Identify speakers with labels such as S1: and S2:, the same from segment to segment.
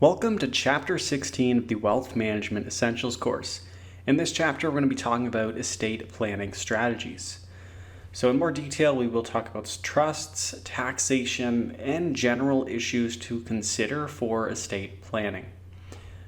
S1: Welcome to Chapter 16 of the Wealth Management Essentials course. In this chapter, we're going to be talking about estate planning strategies. So in more detail, we will talk about trusts, taxation, and general issues to consider for estate planning.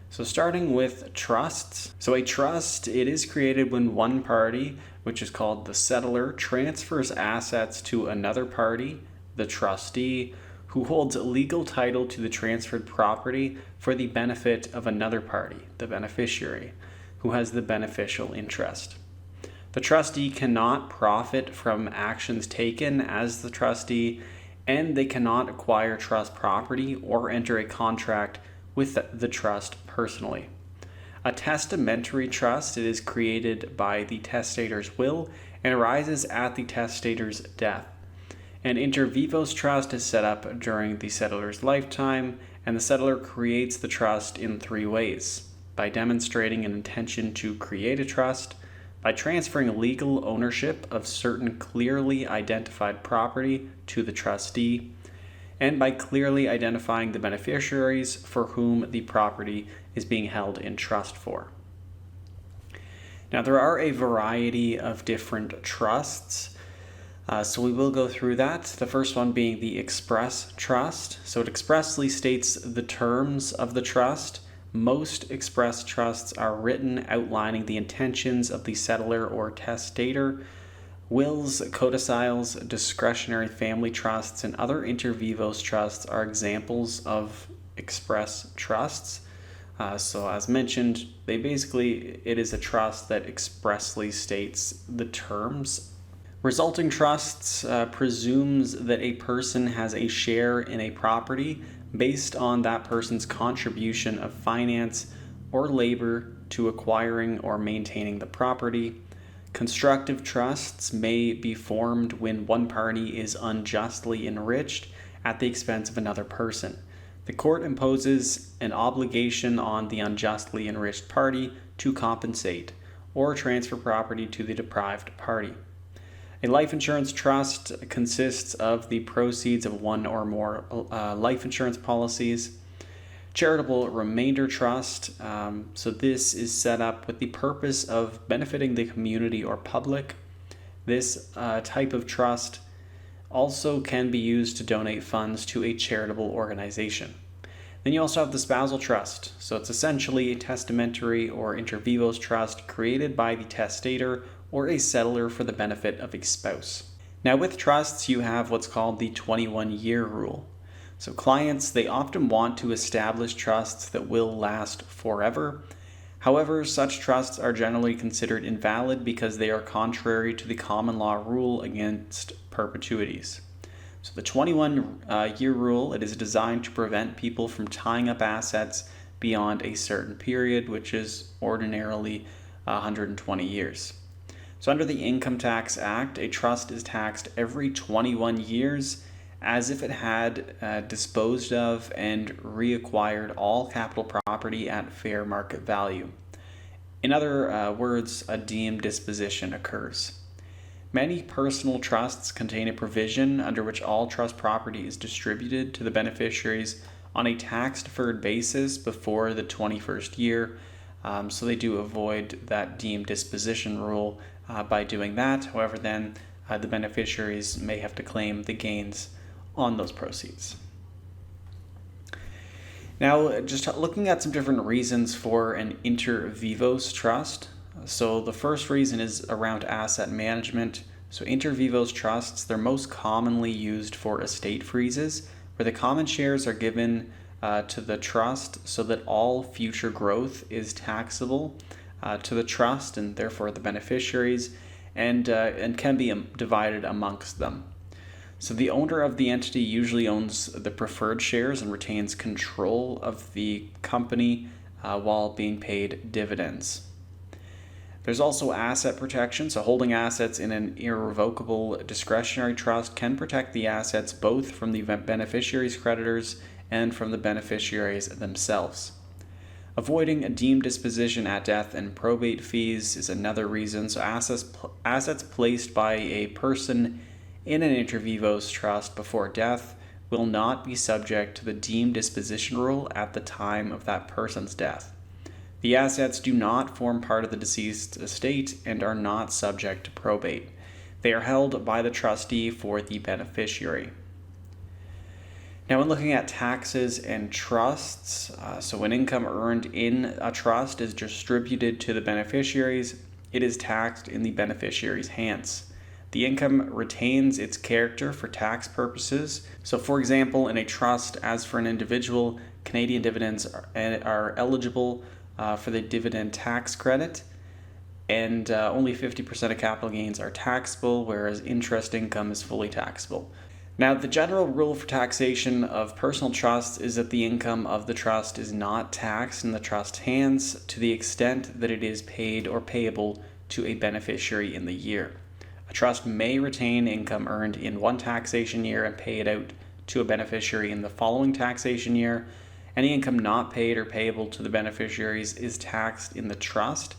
S1: So starting with trusts. So a trust, it is created when one party, which is called the settlor, transfers assets to another party, the trustee, who holds legal title to the transferred property for the benefit of another party, the beneficiary, who has the beneficial interest. The trustee cannot profit from actions taken as the trustee, and they cannot acquire trust property or enter a contract with the trust personally. A testamentary trust, it is created by the testator's will and arises at the testator's death. An inter vivos trust is set up during the settlor's lifetime, and the settlor creates the trust in three ways: by demonstrating an intention to create a trust, by transferring legal ownership of certain clearly identified property to the trustee, and by clearly identifying the beneficiaries for whom the property is being held in trust for. Now, there are a variety of different trusts. So we will go through that. The first one being the express trust. So it expressly states the terms of the trust. Most express trusts are written outlining the intentions of the settlor or testator. Wills, codicils, discretionary family trusts, and other inter vivos trusts are examples of express trusts. So as mentioned, it is a trust that expressly states the terms. Resulting trusts presumes that a person has a share in a property based on that person's contribution of finance or labor to acquiring or maintaining the property. Constructive trusts may be formed when one party is unjustly enriched at the expense of another person. The court imposes an obligation on the unjustly enriched party to compensate or transfer property to the deprived party. A life insurance trust consists of the proceeds of one or more life insurance policies. Charitable remainder trust, so this is set up with the purpose of benefiting the community or public. This type of trust also can be used to donate funds to a charitable organization. Then you also have the spousal trust. So it's essentially a testamentary or inter vivos trust created by the testator or a settlor for the benefit of a spouse. Now with trusts, you have what's called the 21-year rule. So clients, they often want to establish trusts that will last forever. However, such trusts are generally considered invalid because they are contrary to the common law rule against perpetuities. So the 21-year rule, it is designed to prevent people from tying up assets beyond a certain period, which is ordinarily 120 years. So under the Income Tax Act, a trust is taxed every 21 years as if it had disposed of and reacquired all capital property at fair market value. In other words, a deemed disposition occurs. Many personal trusts contain a provision under which all trust property is distributed to the beneficiaries on a tax-deferred basis before the 21st year. So they do avoid that deemed disposition rule by doing that. However, then the beneficiaries may have to claim the gains on those proceeds. Now, just looking at some different reasons for an inter vivos trust. So the first reason is around asset management. So inter vivos trusts, they're most commonly used for estate freezes, where the common shares are given to the trust so that all future growth is taxable to the trust and therefore the beneficiaries, and can be divided amongst them. So the owner of the entity usually owns the preferred shares and retains control of the company while being paid dividends. There's also asset protection. So holding assets in an irrevocable discretionary trust can protect the assets both from the beneficiaries' creditors and from the beneficiaries themselves. Avoiding a deemed disposition at death and probate fees is another reason. So assets placed by a person in an inter vivos trust before death will not be subject to the deemed disposition rule at the time of that person's death. The assets do not form part of the deceased estate and are not subject to probate. They are held by the trustee for the beneficiary. Now, when looking at taxes and trusts, so when income earned in a trust is distributed to the beneficiaries, it is taxed in the beneficiary's hands. The income retains its character for tax purposes. So, for example, in a trust, as for an individual, Canadian dividends are eligible for the dividend tax credit, and only 50% of capital gains are taxable, whereas interest income is fully taxable. Now, the general rule for taxation of personal trusts is that the income of the trust is not taxed in the trust's hands to the extent that it is paid or payable to a beneficiary in the year. A trust may retain income earned in one taxation year and pay it out to a beneficiary in the following taxation year. Any income not paid or payable to the beneficiaries is taxed in the trust.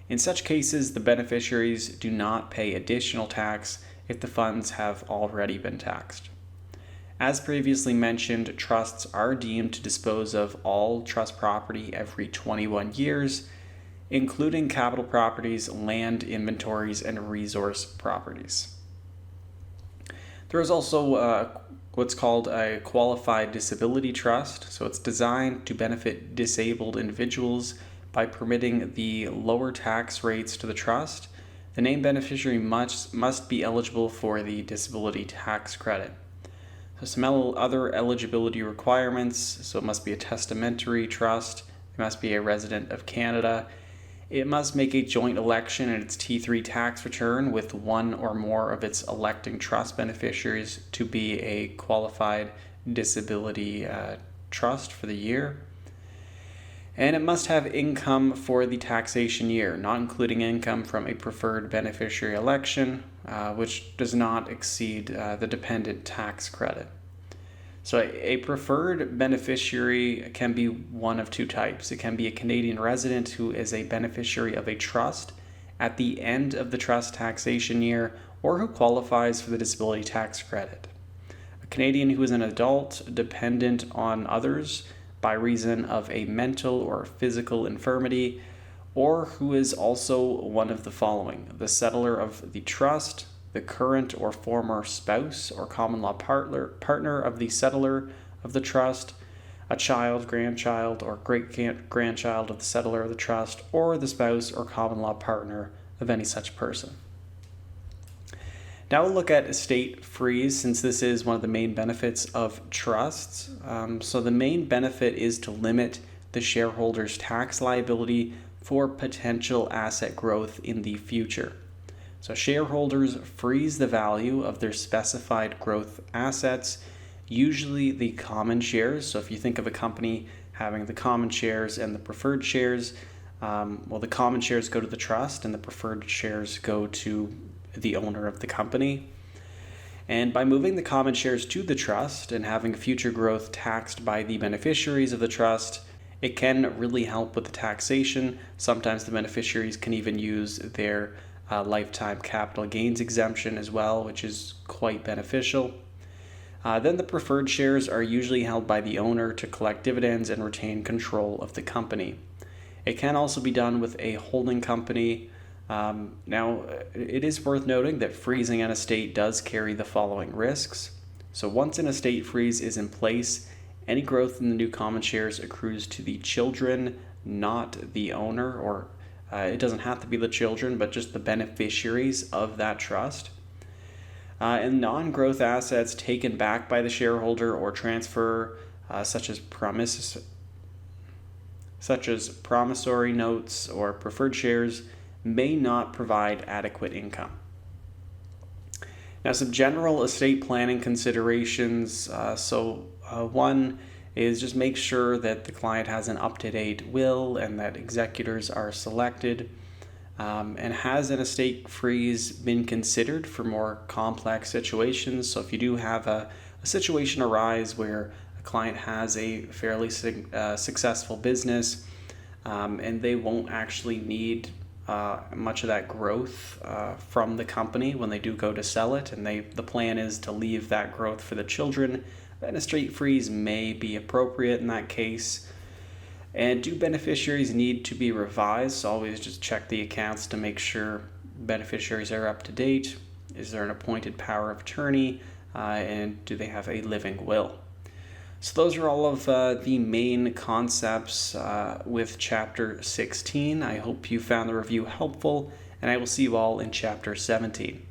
S1: In such cases, the beneficiaries do not pay additional tax if the funds have already been taxed. As previously mentioned, trusts are deemed to dispose of all trust property every 21 years, including capital properties, land inventories, and resource properties. There is also what's called a qualified disability trust. So it's designed to benefit disabled individuals by permitting the lower tax rates to the trust. The named beneficiary must be eligible for the disability tax credit. So some other eligibility requirements, so it must be a testamentary trust, it must be a resident of Canada, it must make a joint election in its T3 tax return with one or more of its electing trust beneficiaries to be a qualified disability trust for the year. And it must have income for the taxation year, not including income from a preferred beneficiary election, which does not exceed the dependent tax credit. So a preferred beneficiary can be one of two types. It can be a Canadian resident who is a beneficiary of a trust at the end of the trust taxation year, or who qualifies for the disability tax credit. A Canadian who is an adult dependent on others by reason of a mental or physical infirmity, or who is also one of the following: the settlor of the trust, the current or former spouse or common law partner of the settlor of the trust, a child, grandchild, or great-grandchild of the settlor of the trust, or the spouse or common law partner of any such person. Now we'll look at estate freeze, since this is one of the main benefits of trusts. So the main benefit is to limit the shareholder's tax liability for potential asset growth in the future. So shareholders freeze the value of their specified growth assets, usually the common shares. So if you think of a company having the common shares and the preferred shares, the common shares go to the trust and the preferred shares go to the owner of the company. And by moving the common shares to the trust and having future growth taxed by the beneficiaries of the trust, it can really help with the taxation. Sometimes the beneficiaries can even use their lifetime capital gains exemption as well, which is quite beneficial. Then the preferred shares are usually held by the owner to collect dividends and retain control of the company. It can also be done with a holding company. Now, it is worth noting that freezing an estate does carry the following risks. So once an estate freeze is in place, any growth in the new common shares accrues to the children, not the owner, or it doesn't have to be the children, but just the beneficiaries of that trust. And non-growth assets taken back by the shareholder or transfer, such as promissory notes or preferred shares, may not provide adequate income. Now, some general estate planning considerations. One is just make sure that the client has an up-to-date will and that executors are selected. And has an estate freeze been considered for more complex situations? So if you do have a situation arise where a client has a fairly successful business and they won't actually need much of that growth from the company when they do go to sell it, and the plan is to leave that growth for the children, then a straight freeze may be appropriate in that case. And do beneficiaries need to be revised? So always just check the accounts to make sure beneficiaries are up to date. Is there an appointed power of attorney? And do they have a living will? So those are all of the main concepts with Chapter 16. I hope you found the review helpful, and I will see you all in Chapter 17.